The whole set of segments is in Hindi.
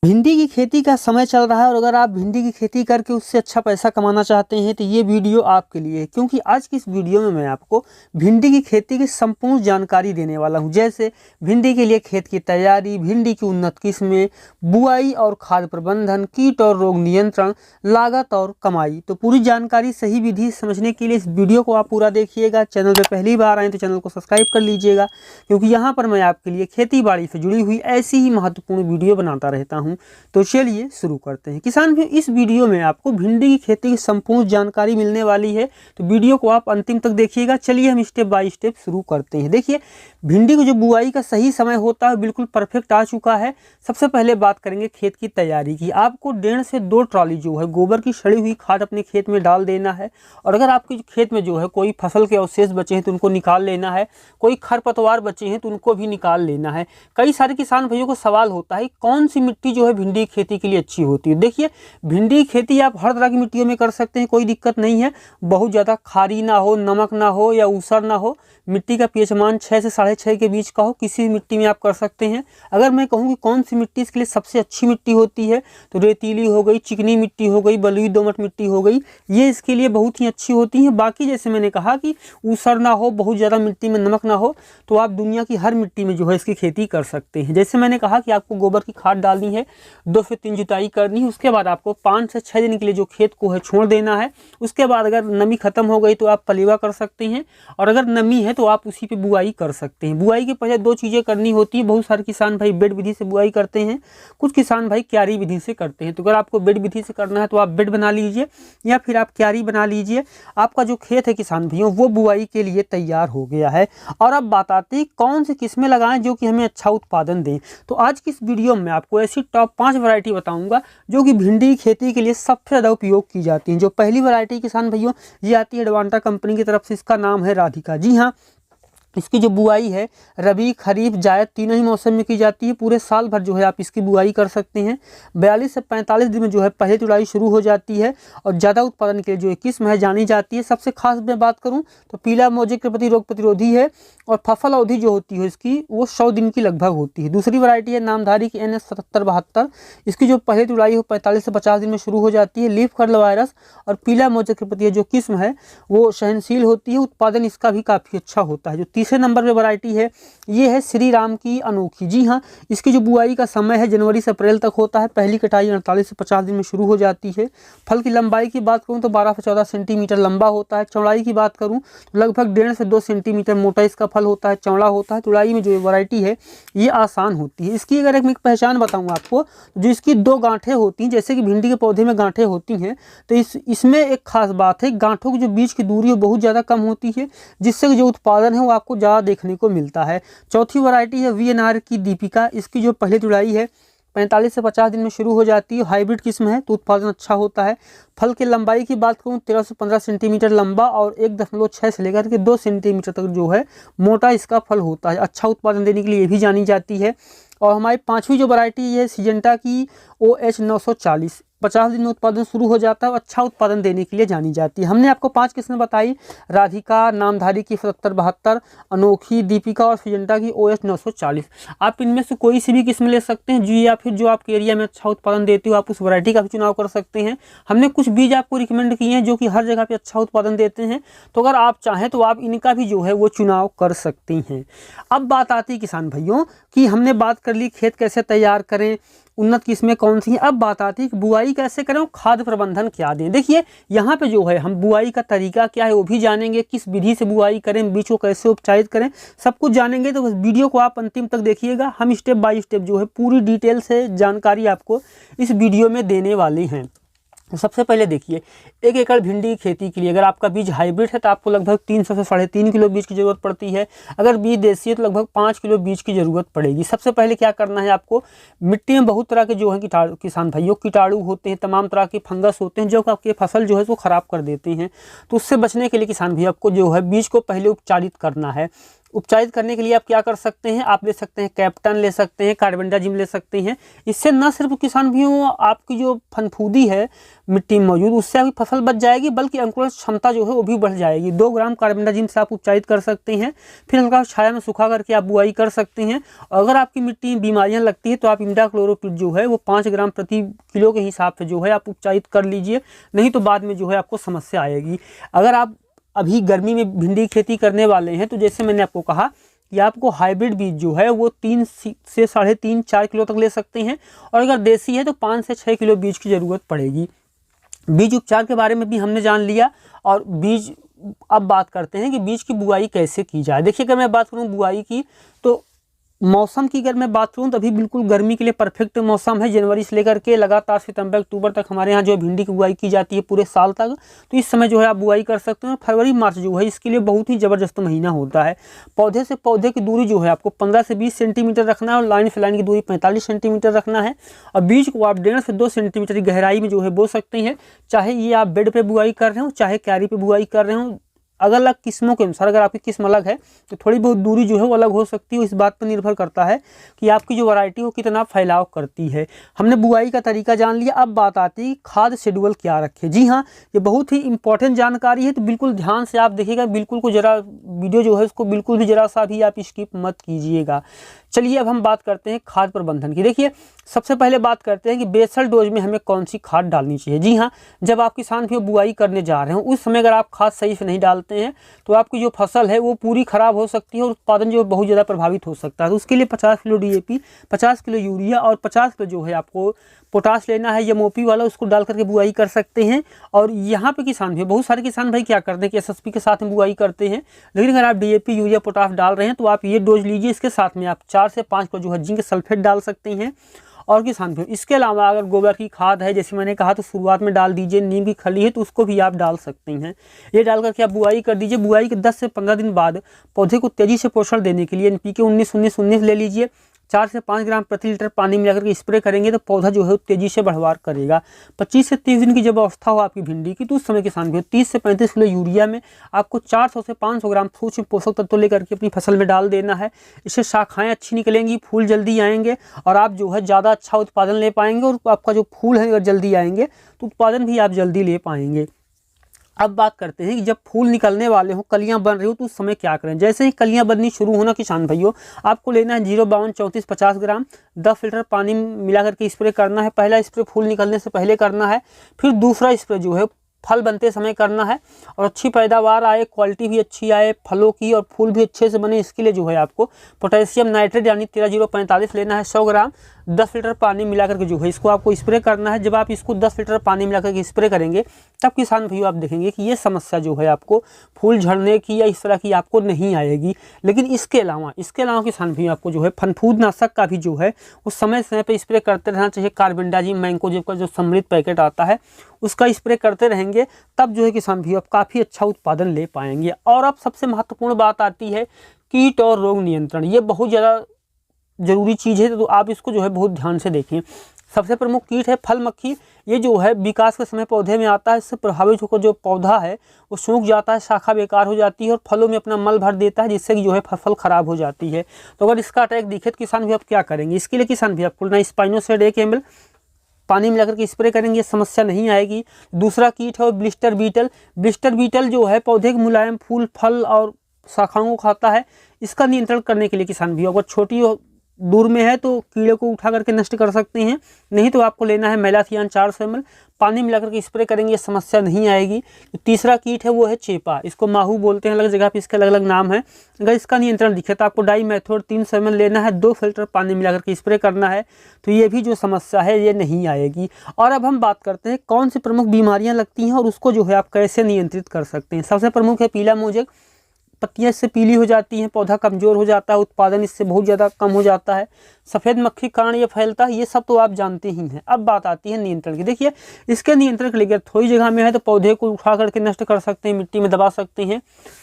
भिंडी की खेती का समय चल रहा है और अगर आप भिंडी की खेती करके उससे अच्छा पैसा कमाना चाहते हैं तो ये वीडियो आपके लिए है, क्योंकि आज की इस वीडियो में मैं आपको भिंडी की खेती की संपूर्ण जानकारी देने वाला हूं। जैसे भिंडी के लिए खेत की तैयारी, भिंडी की उन्नत किस्में, बुआई और खाद प्रबंधन, कीट और रोग नियंत्रण, लागत और कमाई। तो पूरी जानकारी सही विधि समझने के लिए इस वीडियो को आप पूरा देखिएगा। चैनल पर पहली बार आए तो चैनल को सब्सक्राइब कर लीजिएगा, क्योंकि यहाँ पर मैं आपके लिए खेती बाड़ी से जुड़ी हुई ऐसी ही महत्वपूर्ण वीडियो बनाता रहता हूँ। तो चलिए शुरू करते हैं। किसान भाई, इस वीडियो में आपको भिंडी की खेती की संपूर्ण जानकारी मिलने वाली है, तो वीडियो को आप अंतिम तक देखिएगा। चलिए हम स्टेप बाय स्टेप शुरू करते हैं। देखिए, भिंडी को जो बुआई का सही समय होता है बिल्कुल परफेक्ट आ चुका है। सबसे पहले बात करेंगे खेत की तैयारी की। आपको 1.5 से 2 ट्रॉली जो है गोबर की सड़ी हुई खाद अपने खेत में डाल देना है। और अगर आपके खेत में जो है कोई फसल के अवशेष बचे हैं तो उनको निकाल लेना है, कोई खरपतवार बचे हैं तो उनको भी निकाल लेना है। कई सारे किसान भाइयों को सवाल होता है कौन सी मिट्टी जो है भिंडी खेती के लिए अच्छी होती है। देखिए, भिंडी खेती आप हर तरह की मिट्टियों में कर सकते हैं, कोई दिक्कत नहीं है। बहुत ज़्यादा खारी ना हो, नमक ना हो या ऊसर ना हो, मिट्टी का पीएच मान 6 से 6.5 के बीच का हो, किसी भी मिट्टी में आप कर सकते हैं। अगर मैं कहूँ कि कौन सी मिट्टी इसके लिए सबसे अच्छी मिट्टी होती है तो रेतीली हो गई, चिकनी मिट्टी हो गई, बलुई दोमट मिट्टी हो गई, ये इसके लिए बहुत ही अच्छी होती है। बाकी जैसे मैंने कहा कि ऊसर ना हो, बहुत ज़्यादा मिट्टी में नमक ना हो, तो आप दुनिया की हर मिट्टी में जो है इसकी खेती कर सकते हैं। जैसे मैंने कहा कि आपको गोबर की खाद डालनी है, 2 से 3 जुताई करनी है, उसके बाद आपको 5 से 6 दिन के लिए जो खेत को है छोड़ देना है। उसके बाद अगर नमी खत्म हो गई तो आप पलेवा कर सकते हैं, और अगर नमी है तो आप उसी पे बुआई कर सकते हैं। बुआई के पहले 2 चीज़ें करनी होती है। बहुत सारे किसान भाई बेड विधि से बुआई करते हैं, कुछ किसान भाई क्यारी विधि से करते हैं। तो अगर आपको बेड विधि से करना है तो आप बेड बना लीजिए या फिर आप क्यारी बना लीजिए। आपका जो खेत है किसान भाइयों वो बुआई के लिए तैयार हो गया है। और अब बात आती है कौन सी किस्में लगाएं जो कि हमें अच्छा उत्पादन दें। तो आज की इस वीडियो में आपको ऐसी टॉप 5 वैरायटी बताऊंगा जो कि भिंडी की खेती के लिए सबसे ज़्यादा उपयोग की जाती हैं। जो पहली वैरायटी किसान भाइयों ये आती है एडवांटा कंपनी की तरफ से, इसका नाम है राधिका। जी हाँ, इसकी जो बुआई है रबी, खरीफ, जायद तीनों ही मौसम में की जाती है। पूरे साल भर जो है आप इसकी बुआई कर सकते हैं। 42 से 45 दिन में जो है पहली तुड़ाई शुरू हो जाती है और ज़्यादा उत्पादन के लिए जो किस्म है जानी जाती है। सबसे खास मैं बात करूं तो पीला मोजे के प्रति रोग प्रतिरोधी है, और फसल अवधि जो होती है इसकी वो 100 दिन की लगभग होती है। दूसरी वैरायटी है नामधारी की NS 7772। इसकी जो पहली तुड़ाई हो 45 से 50 दिन में शुरू हो जाती है। लीफ कर्ल वायरस और पीला मोजे के प्रति जो किस्म है वो सहनशील होती है, उत्पादन इसका भी काफ़ी अच्छा होता है। जो तीसरे नंबर पे वैरायटी है ये है श्री राम की अनोखी। जी हाँ, इसकी जो बुआई का समय है जनवरी से अप्रैल तक होता है। पहली कटाई 48 से 50 दिन में शुरू हो जाती है। फल की लंबाई की बात करूं तो 12 से 14 सेंटीमीटर लंबा होता है। चौड़ाई की बात करूं तो लगभग 1.5 से 2 सेंटीमीटर मोटा इसका फल होता है, चौड़ा होता है। तुड़ाई में जो वैरायटी है ये आसान होती है। इसकी अगर एक पहचान बताऊँ आपको, जो इसकी 2 गांठें होती हैं, जैसे कि भिंडी के पौधे में गांठें होती हैं, तो इसमें एक खास बात है, गांठों की जो बीच की दूरी है बहुत ज़्यादा कम होती है, जिससे जो उत्पादन है वो आपको ज़्यादा देखने को मिलता है। चौथी वैरायटी है VNR की दीपिका। इसकी जो पहली तुड़ाई है 45 से 50 दिन में शुरू हो जाती है। हाइब्रिड किस्म है तो उत्पादन अच्छा होता है। फल की लंबाई की बात करूँ 13 से 15 सेंटीमीटर लंबा और 1.6 से लेकर के 2 सेंटीमीटर तक जो है मोटा इसका फल होता है। अच्छा उत्पादन देने के लिए ये भी जानी जाती है। और हमारी 5वीं जो वैरायटी है सिजेंटा की OH 940, 50 दिन में उत्पादन शुरू हो जाता है और अच्छा उत्पादन देने के लिए जानी जाती है। हमने आपको 5 किस्में बताई, राधिका, नामधारी की 7772, अनोखी, दीपिका और सिजेंटा की OH 940। आप इनमें से कोई सी भी किस्म ले सकते हैं जी, या फिर जो आपके एरिया में अच्छा उत्पादन देती हो आप उस वैरायटी का भी चुनाव कर सकते हैं। हमने कुछ बीज आपको रिकमेंड किए हैं जो कि हर जगह पे अच्छा उत्पादन देते हैं, तो अगर आप चाहें तो आप इनका भी जो है वो चुनाव कर सकती हैं। अब बात आती है किसान भाइयों कि हमने बात कर ली खेत कैसे तैयार करें, उन्नत किस्में कौन सी हैं। अब बात आती है कि बुआई कैसे करें, खाद प्रबंधन क्या दें। देखिए, यहाँ पे जो है हम बुआई का तरीका क्या है वो भी जानेंगे, किस विधि से बुआई करें, बीज को कैसे उपचारित करें, सब कुछ जानेंगे। तो बस वीडियो को आप अंतिम तक देखिएगा। हम स्टेप बाय स्टेप जो है पूरी डिटेल से जानकारी आपको इस वीडियो में देने वाले हैं। सबसे पहले देखिए, 1 एकड़ भिंडी की खेती के लिए अगर आपका बीज हाइब्रिड है तो आपको लगभग 300 से 3.5 किलो बीज की ज़रूरत पड़ती है। अगर बीज देसी है तो लगभग 5 किलो बीज की ज़रूरत पड़ेगी। सबसे पहले क्या करना है आपको, मिट्टी में बहुत तरह के जो है किसान भाइयों कीटाणु होते हैं, तमाम तरह के फंगस होते हैं जो आपके फसल जो है वो ख़राब कर देते हैं। तो उससे बचने के लिए किसान भाई आपको जो है बीज को पहले उपचारित करना है। उपचारित करने के लिए आप क्या कर सकते हैं, आप ले सकते हैं कैप्टन, ले सकते हैं कार्बेंडाजिम, ले सकते हैं। इससे न सिर्फ किसान भाइयों आपकी जो फनफूदी है मिट्टी में मौजूद, उससे आपकी फसल बच जाएगी, बल्कि अंकुरण क्षमता जो है वो भी बढ़ जाएगी। 2 ग्राम कार्बेंडाजिम से आप उपचारित कर सकते हैं। फिर हल्का छाया में सुखा करके आप बुआई कर सकते हैं। अगर आपकी मिट्टी में बीमारियां लगती है तो आप इमिडाक्लोरोपिड जो है वो 5 ग्राम प्रति किलो के हिसाब से जो है आप उपचारित कर लीजिए, नहीं तो बाद में जो है आपको समस्या आएगी। अगर आप अभी गर्मी में भिंडी की खेती करने वाले हैं तो जैसे मैंने आपको कहा कि आपको हाइब्रिड बीज जो है वो 3 से 3.5-4 किलो तक ले सकते हैं, और अगर देसी है तो 5 से 6 किलो बीज की ज़रूरत पड़ेगी। बीज उपचार के बारे में भी हमने जान लिया, और बीज अब बात करते हैं कि बीज की बुआई कैसे की जाए। देखिए, अगर मैं बात करूं बुआई की, तो मौसम की अगर मैं बात करूं तो अभी बिल्कुल गर्मी के लिए परफेक्ट मौसम है। जनवरी से लेकर के लगातार सितंबर अक्टूबर तक हमारे यहाँ जो भिंडी की बुआई की जाती है पूरे साल तक, तो इस समय जो है आप बुआई कर सकते हैं। फरवरी मार्च जो है इसके लिए बहुत ही ज़बरदस्त महीना होता है। पौधे से पौधे की दूरी जो है आपको 15 से 20 सेंटीमीटर रखना है, और लाइन से लाइन की दूरी 45 सेंटीमीटर रखना है। और बीज को आप 1.5 से 2 सेंटीमीटर की गहराई में जो है बो सकते हैं, चाहे ये आप बेड पे बुआई कर रहे हो, चाहे क्यारी पे बुआई कर रहे हो। अलग अलग किस्मों के अनुसार, अगर आपकी किस्म अलग है तो थोड़ी बहुत दूरी जो है वो अलग हो सकती है। इस बात पर निर्भर करता है कि आपकी जो वैरायटी हो कितना फैलाव करती है। हमने बुआई का तरीका जान लिया। अब बात आती है खाद शेड्यूल क्या रखें। जी हाँ, ये बहुत ही इंपॉर्टेंट जानकारी है, तो बिल्कुल ध्यान से आप देखिएगा। बिल्कुल को जरा वीडियो जो है उसको बिल्कुल भी जरा सा भी आप स्किप मत कीजिएगा। चलिए अब हम बात करते हैं खाद प्रबंधन की। देखिए, सबसे पहले बात करते हैं कि बेसल डोज में हमें कौन सी खाद डालनी चाहिए। जी हाँ, जब आप किसान भी बुआई करने जा रहे हो उस समय अगर आप खाद सही से नहीं डालते हैं तो आपकी जो फसल है वो पूरी खराब हो सकती है, और उत्पादन जो बहुत ज़्यादा प्रभावित हो सकता है। तो उसके लिए 50 किलो DAP, 50 किलो यूरिया और 50 किलो जो है आपको पोटाश लेना है, MOP वाला, उसको डाल करके बुआई कर सकते हैं। और यहाँ पे किसान भी, बहुत सारे किसान भाई क्या करते हैं कि SSP के साथ में बुआई करते हैं, लेकिन अगर आप DAP यूरिया पोटाश डाल रहे हैं तो आप ये डोज लीजिए। इसके साथ में आप 4 से 5 किलो जो है जिंक सल्फेट डाल सकते हैं। और किसान भी इसके अलावा अगर गोबर की खाद है, जैसे मैंने कहा, तो शुरुआत में डाल दीजिए। नीम की खली है तो उसको भी आप डाल सकते हैं। ये डाल करके आप बुआई कर दीजिए। बुआई के 10 से 15 दिन बाद पौधे को तेजी से पोषण देने के लिए NPK 19-19-19 ले लीजिए। 4 से 5 ग्राम प्रति लीटर पानी मिलाकर के स्प्रे करेंगे तो पौधा जो है तेजी से बढ़वार करेगा। 25 से 30 दिन की जब अवस्था हो आपकी भिंडी की, तो उस समय किसान भी 30 से 35 किलो यूरिया में आपको 400 से 500 ग्राम सूक्ष्म पोषक तत्व लेकर के अपनी फसल में डाल देना है। इससे शाखाएं अच्छी निकलेंगी, फूल जल्दी आएंगे, और आप जो है ज़्यादा अच्छा उत्पादन ले पाएंगे। और आपका जो फूल है अगर जल्दी आएंगे तो उत्पादन भी आप जल्दी ले पाएंगे। अब बात करते हैं कि जब फूल निकलने वाले हो, कलियां बन रही हो, तो उस समय क्या करें। जैसे ही कलियां बननी शुरू होना किसान भाइयों, आपको लेना है 052-34 50 ग्राम 10 लीटर पानी मिला करके स्प्रे करना है। पहला स्प्रे फूल निकलने से पहले करना है, फिर दूसरा स्प्रे जो है फल बनते समय करना है। और अच्छी पैदावार आए, क्वालिटी भी अच्छी आए फलों की, और फूल भी अच्छे से बने, इसके लिए जो है आपको पोटेशियम नाइट्रेट यानी 13-0-45 लेना है 100 ग्राम 10 लीटर पानी मिला करके जो है इसको आपको स्प्रे करना है। जब आप इसको 10 लीटर पानी मिला करके स्प्रे करेंगे तब किसान भाइयों आप देखेंगे कि ये समस्या जो है आपको फूल झड़ने की या इस तरह की आपको नहीं आएगी। लेकिन इसके अलावा किसान भाइयों आपको जो है फनफूद नाशक का भी जो है वो समय समय पर स्प्रे करते रहना चाहिए। कार्बेंडाजिम मैंकोजेब का जो सम्मिलित पैकेट आता है उसका स्प्रे करते रहेंगे, तब जो है किसान भाइयों आप काफ़ी अच्छा उत्पादन ले पाएंगे। और अब सबसे महत्वपूर्ण बात आती है कीट और रोग नियंत्रण। ये बहुत ज़्यादा ज़रूरी चीज़ है, तो आप इसको जो है बहुत ध्यान से देखें। सबसे प्रमुख कीट है फल मक्खी। ये जो है विकास के समय पौधे में आता है, इससे प्रभावित होकर जो पौधा है वो सूख जाता है, शाखा बेकार हो जाती है और फलों में अपना मल भर देता है, जिससे कि जो है फसल खराब हो जाती है। तो अगर इसका अटैक दिखे तो किसान भी आप क्या करेंगे। इसके लिए किसान भी आपको ना स्पाइनोसेड 1 ml पानी मिलाकर के स्प्रे करेंगे, समस्या नहीं आएगी। दूसरा कीट है ब्लिस्टर बीटल। ब्लिस्टर बीटल जो है पौधे के मुलायम फूल फल और शाखाओं को खाता है। इसका नियंत्रण करने के लिए किसान भी अगर छोटी दूर में है तो कीड़े को उठा करके नष्ट कर सकते हैं, नहीं तो आपको लेना है मेलाथियान 400 ml पानी मिलाकर के स्प्रे करेंगे, समस्या नहीं आएगी। तीसरा कीट है वो है चेपा। इसको माहू बोलते हैं, अलग जगह पे इसके अलग अलग नाम है। अगर इसका नियंत्रण दिखे तो आपको डाईमेथोड 300 ml लेना है, 2 फिल्टर पानी मिलाकर के स्प्रे करना है, तो ये भी जो समस्या है ये नहीं आएगी। और अब हम बात करते हैं कौन सी प्रमुख बीमारियां लगती हैं और उसको जो है आप कैसे नियंत्रित कर सकते हैं। सबसे प्रमुख है पीला मोजेक। पत्तियां इससे पीली हो जाती हैं, पौधा कमज़ोर हो जाता है, उत्पादन इससे बहुत ज़्यादा कम हो जाता है। सफ़ेद मक्खी के कारण ये फैलता है, ये सब तो आप जानते ही हैं। अब बात आती है नियंत्रण की। देखिए, इसके नियंत्रण के लिए थोड़ी जगह में है तो पौधे को उठा करके नष्ट कर सकते हैं, मिट्टी में दबा सकते हैं,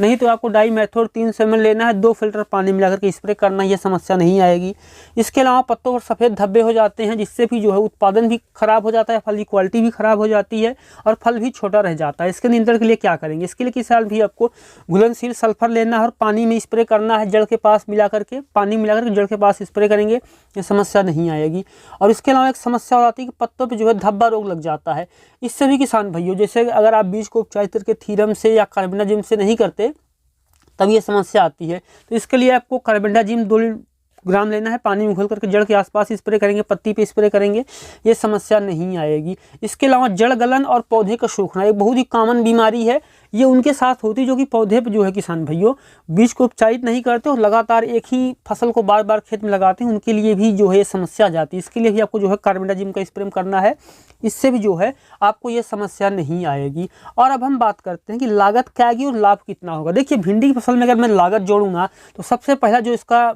नहीं तो आपको डाईमेथोड 300 ml लेना है, 2 फिल्टर पानी मिला करके स्प्रे करना, ये समस्या नहीं आएगी। इसके अलावा पत्तों पर सफ़ेद धब्बे हो जाते हैं, जिससे भी जो है उत्पादन भी खराब हो जाता है, फल की क्वालिटी भी खराब हो जाती है और फल भी छोटा रह जाता है। इसके नियंत्रण के लिए क्या करेंगे। इसके लिए किसान भी आपको घुलनशील सल्फर सल्फर लेना है और पानी में स्प्रे करना है, जड़ के पास मिला करके, पानी मिला करके जड़ के पास स्प्रे करेंगे, ये समस्या नहीं आएगी। और इसके अलावा एक समस्या और आती है कि पत्तों पे जो है धब्बा रोग लग जाता है। इससे भी किसान भाइयों, जैसे अगर आप बीज को उपचारित करके थीरम से या कार्बेंडाजिम से नहीं करते तब ये समस्या आती है। तो इसके लिए आपको कार्बेंडाजिम 2 ग्राम लेना है, पानी में घोल करके जड़ के आसपास स्प्रे करेंगे, पत्ती पे स्प्रे करेंगे, ये समस्या नहीं आएगी। इसके अलावा जड़ गलन और पौधे का सूखना एक बहुत ही कॉमन बीमारी है। ये उनके साथ होती है जो कि पौधे पे जो है किसान भाइयों बीज को उपचारित नहीं करते और लगातार एक ही फसल को बार बार खेत में लगाते हैं, उनके लिए भी जो है ये समस्या आ जाती है। इसके लिए भी आपको जो है कार्बेंडाजिम का स्प्रे करना है, इससे भी जो है आपको ये समस्या नहीं आएगी। और अब हम बात करते हैं कि लागत क्या आएगी और लाभ कितना होगा। देखिए, भिंडी की फसल में अगर मैं लागत जोड़ूंगा तो सबसे पहला जो इसका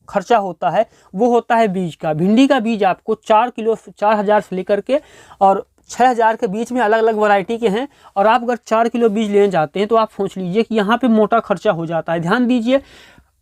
खर्चा होता है वो होता है बीज का। भिंडी का बीज आपको 4 किलो 4000 से लेकर के और 6000 के बीच में अलग अलग वैरायटी के हैं। और आप अगर 4 किलो बीज लेने जाते हैं तो आप सोच लीजिए कि यहाँ पे मोटा खर्चा हो जाता है। ध्यान दीजिए,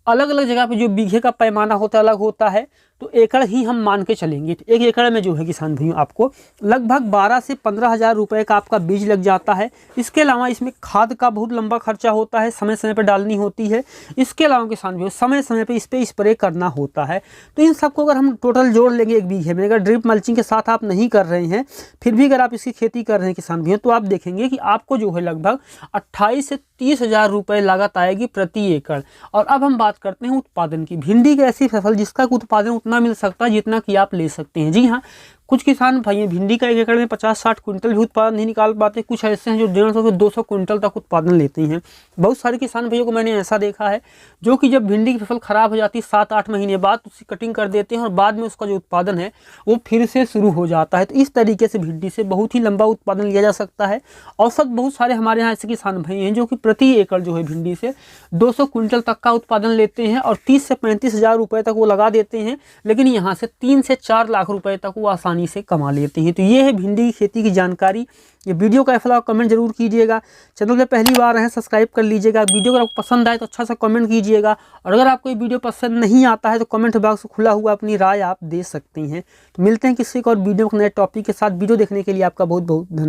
अलग अलग जगह पे जो बीघे का पैमाना होता है अलग होता है, तो एकड़ ही हम मान के चलेंगे। तो 1 एकड़ में जो है किसान भाइयों आपको लगभग 12 से 15 हज़ार रुपये का आपका बीज लग जाता है। इसके अलावा इसमें खाद का बहुत लंबा खर्चा होता है, समय समय पर डालनी होती है। इसके अलावा किसान भाइयों समय समय पर इस पर स्प्रे करना होता है। तो इन सबको अगर हम टोटल जोड़ लेंगे 1 बीघे में, अगर ड्रिप मल्चिंग के साथ आप नहीं कर रहे हैं फिर भी अगर आप इसकी खेती कर रहे हैं किसान भाइयों, तो आप देखेंगे कि आपको जो है लगभग 28 से 30 हज़ार रुपये लागत आएगी प्रति एकड़। और अब हम बात करते हैं उत्पादन की। भिंडी एक ऐसी फसल जिसका उत्पादन उतना मिल सकता है जितना कि आप ले सकते हैं। जी हाँ, कुछ किसान भाई भिंडी का 1 एकड़ में 50-60 क्विंटल भी उत्पादन नहीं निकाल पाते। कुछ ऐसे हैं जो 150 से 200 क्विंटल तक उत्पादन लेते हैं। बहुत सारे किसान भाइयों को मैंने ऐसा देखा है जो कि जब भिंडी की फसल खराब हो जाती है 7-8 महीने बाद उसकी कटिंग कर देते हैं और बाद में उसका जो उत्पादन है वो फिर से शुरू हो जाता है। तो इस तरीके से भिंडी से बहुत ही लंबा उत्पादन लिया जा सकता है। औसत बहुत सारे हमारे यहाँ ऐसे किसान भाई हैं जो कि प्रति एकड़ जो है भिंडी से 200 क्विंटल तक का उत्पादन लेते हैं और 30 से 35 हज़ार रुपये तक वो लगा देते हैं, लेकिन यहाँ से 3 से 4 लाख रुपए तक वो आसानी से कमा लेते हैं। तो ये है भिंडी की खेती की जानकारी। ये वीडियो का फैसला कमेंट जरूर कीजिएगा। चैनल पे पहली बार हैं सब्सक्राइब कर लीजिएगा। वीडियो अगर आपको पसंद आए तो अच्छा सा कमेंट कीजिएगा और अगर आपको ये वीडियो पसंद नहीं आता है तो कमेंट बॉक्स खुला हुआ, अपनी राय आप दे सकते हैं। तो मिलते हैं किसी को और वीडियो के नए टॉपिक के साथ। वीडियो देखने के लिए आपका बहुत बहुत धन्यवाद।